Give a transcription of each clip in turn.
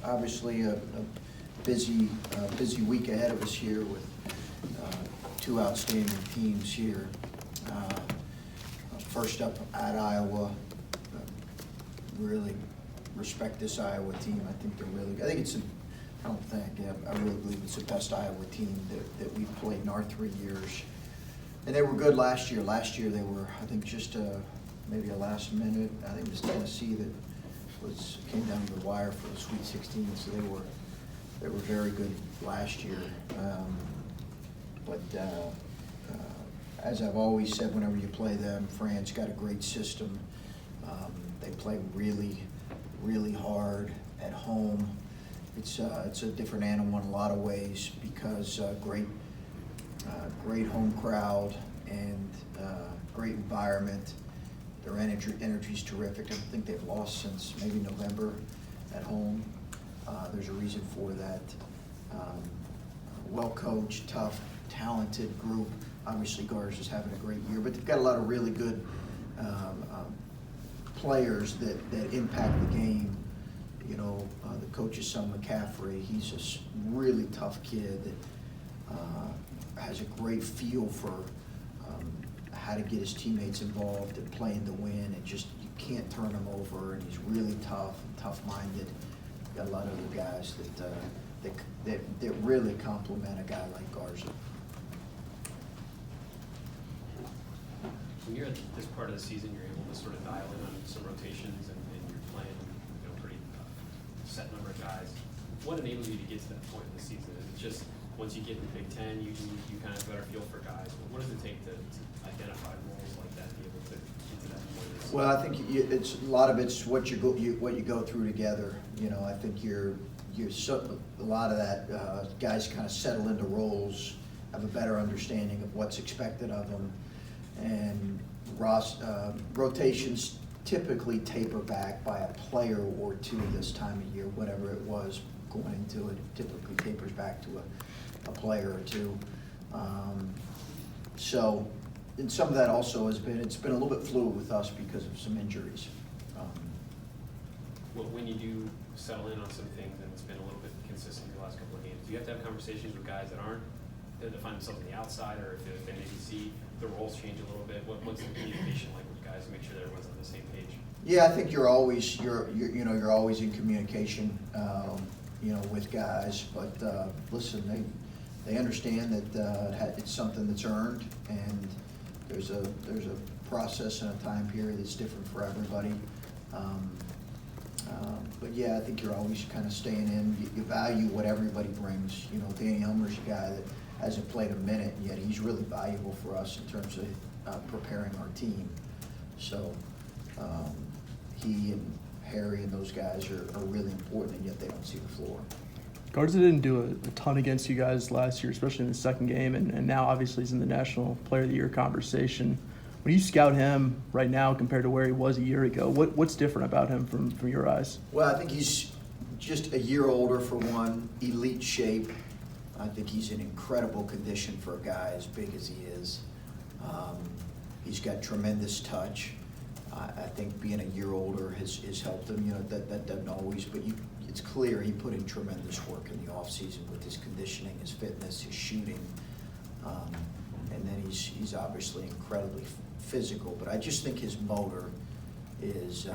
Obviously a busy week ahead of us here with two outstanding teams here. First up at Iowa, really respect this Iowa team. I think they're really good. I really believe it's the best Iowa team that we've played in our 3 years. And they were good last year. Last year they were, I think, just maybe a last minute. I think it was Tennessee that came down to the wire for the Sweet 16. So they were very good last year. As I've always said, whenever you play them, France got a great system. They play really, really hard at home. It's a different animal in a lot of ways because great home crowd and great environment. Their energy's terrific. I think they've lost since maybe November at home. There's a reason for that. Well-coached, tough, talented group. Obviously, Gars is having a great year, but they've got a lot of really good players that impact the game. You know, the coach's son, McCaffrey, he's a really tough kid that has a great feel for how to get his teammates involved and playing to win, and just you can't turn him over, and he's really tough and tough-minded. Got a lot of other guys that really complement a guy like Garza. When you're at this part of the season, you're able to sort of dial in on some rotations, and you're playing, pretty set number of guys. What enables you to get to that point in the season? Is it just once you get in the Big Ten, you kind of have a better feel for guys? What does it take to identify roles like that, be able to get to that point? Well, I think it's a lot of it's what you go through together. You know, I think a lot of that guys kind of settle into roles, have a better understanding of what's expected of them. And rotations typically taper back by a player or two this time of year, whatever it was going into it, typically tapers back to a player or two. And some of that also it's been a little bit fluid with us because of some injuries. Well, when you do settle in on some things and it's been a little bit consistent in the last couple of games, do you have to have conversations with guys that find themselves on the outside, or if they maybe see the roles change a little bit? What's the communication like with guys to make sure that everyone's on the same page? Yeah, I think you're always in communication, with guys. But listen, they understand that it's something that's earned, and there's a process and a time period that's different for everybody. But yeah, I think you're always kind of staying in. You value what everybody brings. You know, Danny Elmer's a guy that hasn't played a minute, yet he's really valuable for us in terms of preparing our team. So he and Harry and those guys are really important, and yet they don't see the floor. Garza didn't do a ton against you guys last year, especially in the second game, and now obviously he's in the National Player of the Year conversation. When you scout him right now compared to where he was a year ago, what's different about him from your eyes? Well, I think he's just a year older for one, elite shape. I think he's in incredible condition for a guy as big as he is. He's got tremendous touch. I think being a year older has helped him. You know, that doesn't always, but it's clear he put in tremendous work in the offseason with his conditioning, his fitness, his shooting. And then he's obviously incredibly physical, but I just think his motor is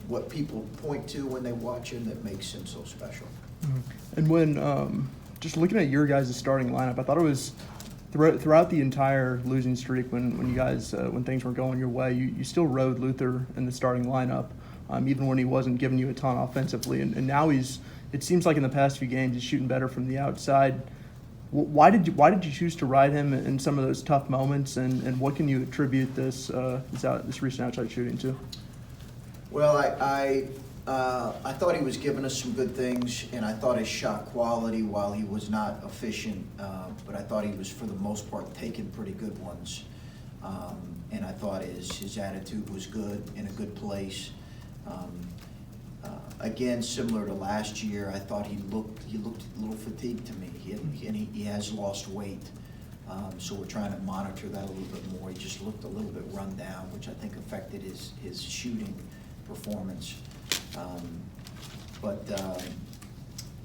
what people point to when they watch him that makes him so special. Mm-hmm. And when just looking at your guys' starting lineup, I thought it was throughout the entire losing streak when you guys when things weren't going your way, you still rode Luther in the starting lineup, even when he wasn't giving you a ton offensively. And now it seems like in the past few games he's shooting better from the outside. Why did you choose to ride him in some of those tough moments, and what can you attribute this recent outside shooting to? Well, I thought he was giving us some good things, and I thought his shot quality, while he was not efficient, but I thought he was for the most part taking pretty good ones, and I thought his attitude was good, in a good place. Again, similar to last year, I thought he looked a little fatigued to me. He has lost weight, so we're trying to monitor that a little bit more. He just looked a little bit run down, which I think affected his shooting performance. But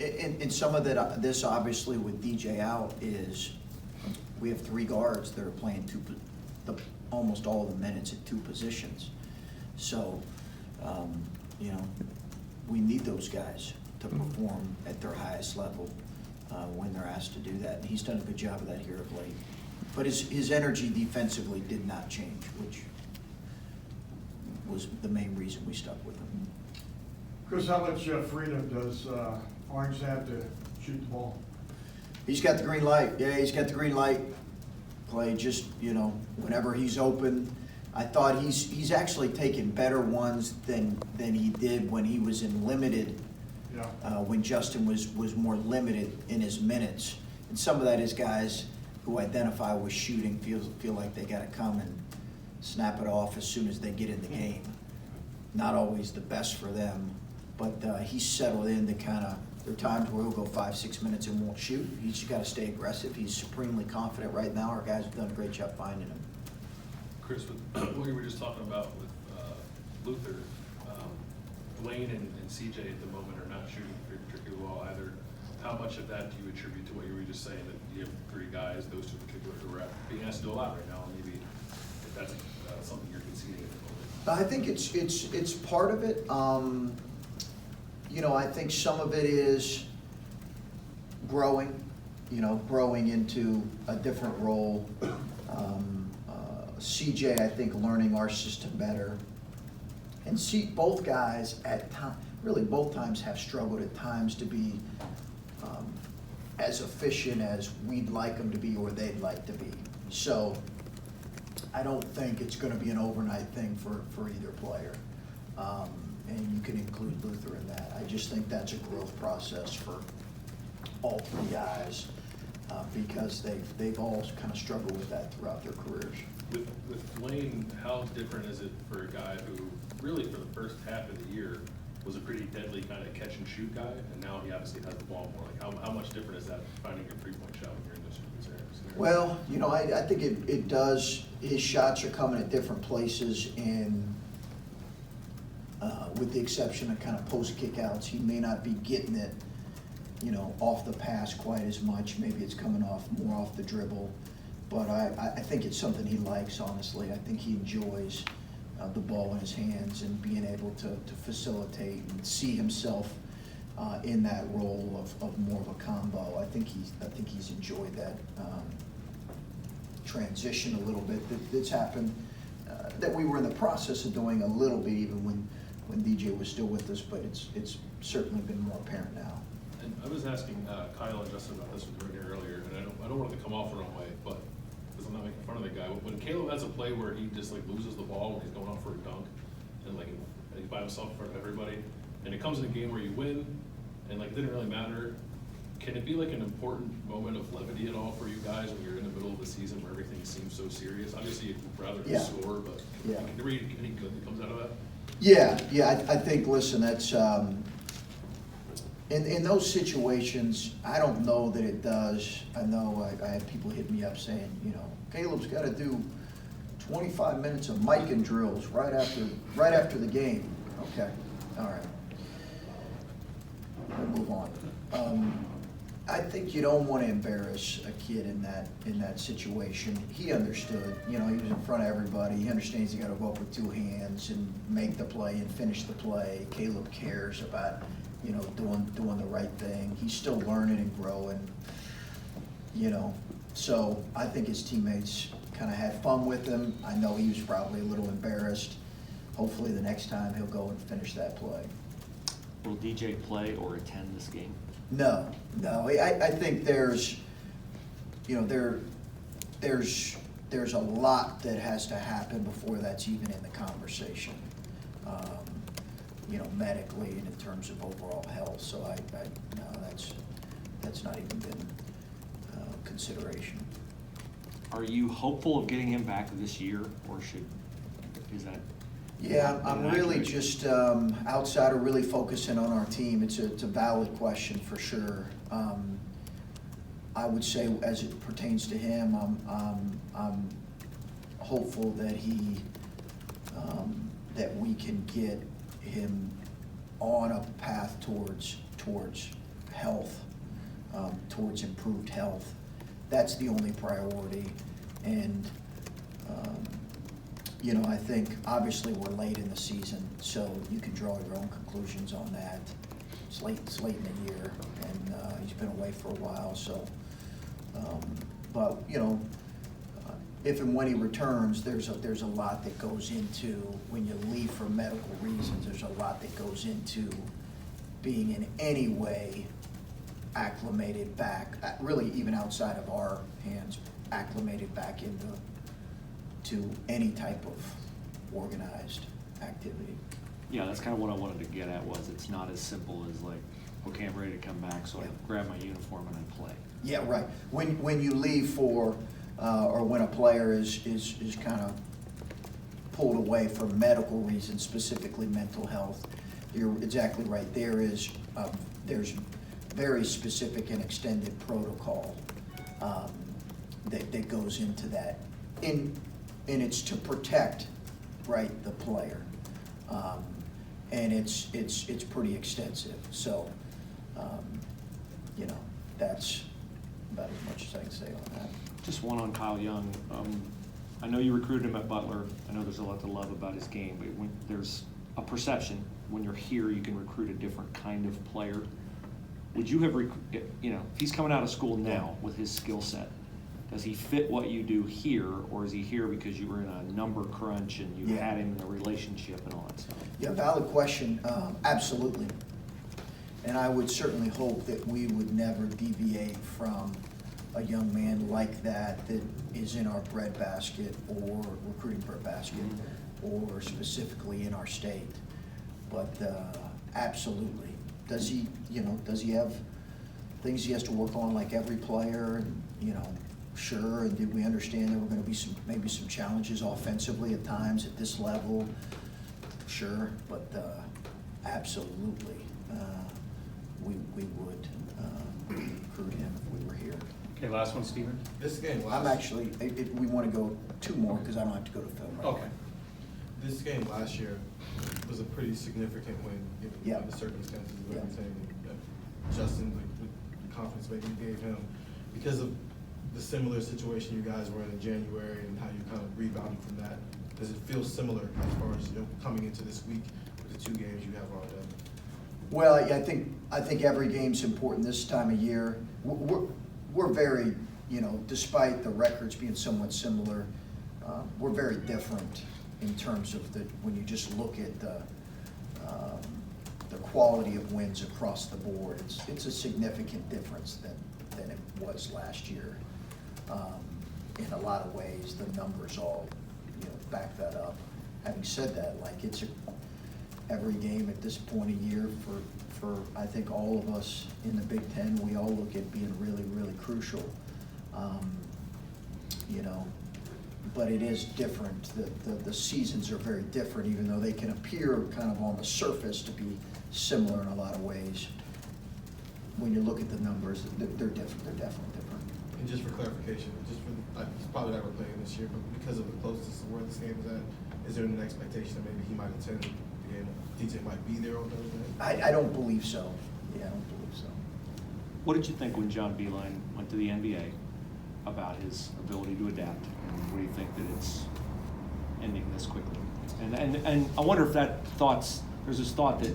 and some of that, this obviously with DJ out is we have 3 guards that are playing almost all of the minutes at 2 positions. So, you know, we need those guys to perform at their highest level when they're asked to do that. And he's done a good job of that here of late. But his energy defensively did not change, which was the main reason we stuck with him. Chris, how much freedom does Orange have to shoot the ball? He's got the green light. Yeah, he's got the green light. Clay, just, you know, whenever he's open. I thought he's actually taken better ones than he did when he was in limited. Yeah. When Justin was more limited in his minutes. And some of that is guys who identify with shooting feel like they got to come and snap it off as soon as they get in the game. Not always the best for them, but he's settled in to kind of, there are times where he'll go 5-6 minutes and won't shoot. He's just got to stay aggressive. He's supremely confident right now. Our guys have done a great job finding him. Chris, with what you were just talking about with Luther, Dwayne and CJ at the moment are not shooting particularly well either. How much of that do you attribute to what you were just saying, that you have 3 guys, those 2 in particular, who are being asked to do a lot right now, and maybe if that's something you're conceding at the moment? I think it's part of it. You know, I think some of it is growing into a different role. CJ, I think, learning our system better. And see, both guys at both times have struggled at times to be as efficient as we'd like them to be or they'd like to be. So I don't think it's going to be an overnight thing for either player. And you can include Luther in that. I just think that's a growth process for all 3 guys because they've all kind of struggled with that throughout their careers. With Dwayne, how different is it for a guy who really for the first half of the year was a pretty deadly kind of catch and shoot guy, and now he obviously has the ball more? Like how much different is that finding your 3-point shot when you're in this scenario? Well, you know, I think it does. His shots are coming at different places, and with the exception of kind of post kickouts, he may not be getting it, you know, off the pass quite as much. Maybe it's coming more off the dribble. But I think it's something he likes, honestly. I think he enjoys the ball in his hands and being able to facilitate and see himself in that role of more of a combo. I think he's enjoyed that transition a little bit that's happened, that we were in the process of doing a little bit even when DJ was still with us, but it's certainly been more apparent now. And I was asking Kyle and Justin about this when we were here earlier, and I don't want it to come off the wrong way, but because I'm not making fun of the guy. When Caleb has a play where he just like loses the ball when he's going off for a dunk, and like he's by himself in front of everybody, and it comes in a game where you win, and like it didn't really matter. Can it be like an important moment of levity at all for you guys when you're in the middle of the season where everything seems so serious? Obviously, you'd rather score, but Yeah. Can there be any good that comes out of that? Yeah, I think, listen, that's, in those situations, I don't know that it does. I know I had people hit me up saying, you know, Caleb's got to do 25 minutes of micing drills right after the game. Okay, all right. We'll move on. I think you don't want to embarrass a kid in that situation. He understood, you know, he was in front of everybody. He understands he got to go up with 2 hands and make the play and finish the play. Caleb cares about, you know, doing the right thing. He's still learning and growing, you know. So I think his teammates kind of had fun with him. I know he was probably a little embarrassed. Hopefully the next time he'll go and finish that play. Will DJ play or attend this game? No. I think there's a lot that has to happen before that's even in the conversation, you know, medically and in terms of overall health. So no, that's not even been consideration. Are you hopeful of getting him back this year, or is that? Yeah, I'm really just outside of really focusing on our team. It's a valid question for sure. I would say, as it pertains to him, I'm hopeful that that we can get him on a path towards health, towards improved health. That's the only priority. And, you know, I think obviously we're late in the season, so you can draw your own conclusions on that. It's late in the year, and he's been away for a while, so. But, you know, if and when he returns, there's a lot that goes into, when you leave for medical reasons, there's a lot that goes into being in any way acclimated back, really even outside of our hands, acclimated back into any type of organized activity. Yeah, that's kind of what I wanted to get at, was it's not as simple as like, okay, I'm ready to come back, so I grab my uniform and I play. Yeah, right. When you leave for, or when a player is kind of pulled away for medical reasons, specifically mental health, you're exactly right. There's very specific and extended protocol that goes into that. And it's to protect, right, the player. And it's pretty extensive. So, you know, that's about as much as I can say on that. Just one on Kyle Young. I know you recruited him at Butler. I know there's a lot to love about his game, but when there's a perception, when you're here, you can recruit a different kind of player. Would you have, you know, if he's coming out of school now with his skill set, does he fit what you do here, or is he here because you were in a number crunch and you had him in a relationship and all that stuff? Yeah, valid question. Absolutely. And I would certainly hope that we would never deviate from a young man like that is in our breadbasket or recruiting breadbasket or specifically in our state. But absolutely. Does he have things he has to work on like every player? And, you know, sure. And did we understand there were going to be maybe some challenges offensively at times at this level? Sure. But absolutely, we would recruit him if we were here. Okay, last one, Steven. This game I'm last. actually, we want to go two more because I don't have to go to film right Okay. now. This game last year was a pretty significant win, given the circumstances of Yeah. everything. Justin, with the confidence maybe you gave him, because of the similar situation you guys were in January and how you kind of rebounded from that. Does it feel similar as far as, you know, coming into this week with the 2 games you have already? Well, I think every game's important this time of year. We're very, you know, despite the records being somewhat similar, we're very different in terms of when you just look at the quality of wins across the board. It's a significant difference than it was last year. In a lot of ways, the numbers all, you know, back that up. Having said that, like every game at this point of year for I think all of us in the Big Ten, we all look at being really, really crucial. You know, but it is different. The seasons are very different, even though they can appear kind of on the surface to be similar in a lot of ways. When you look at the numbers, they're different. They're definitely different. And just for clarification, he's probably not going to play this year, but because of the closeness of where this game is at, is there an expectation that maybe he might attend the game? DJ might be there on Thursday? I don't believe so. Yeah, I don't believe so. What did you think when John Beilein went to the NBA about his ability to adapt? And what do you think that it's ending this quickly? And I wonder if there's this thought that,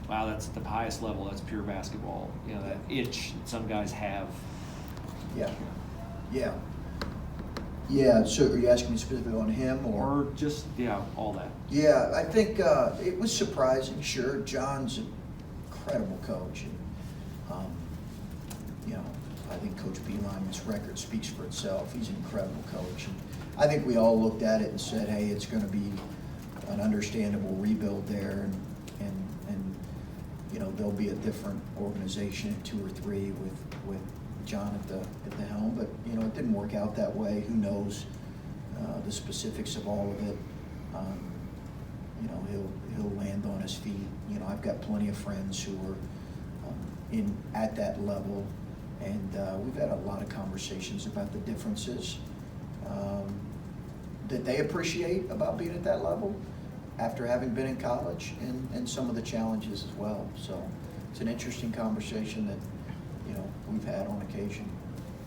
wow, that's at the highest level, that's pure basketball. You know, that itch that some guys have. Yeah, so are you asking me specifically on him Or just, all that. Yeah, I think it was surprising, sure. John's an incredible coach. And, you know, I think Coach Beilein's record speaks for itself. He's an incredible coach. And I think we all looked at it and said, hey, it's going to be an understandable rebuild there. And you know, there'll be a different organization in 2 or 3 with John at the helm. But, you know, it didn't work out that way. Who knows the specifics of all of it. You know, he'll land on his feet. You know, I've got plenty of friends who are at that level, and we've had a lot of conversations about the differences that they appreciate about being at that level, after having been in college and some of the challenges as well. So it's an interesting conversation that, you know, we've had on occasion.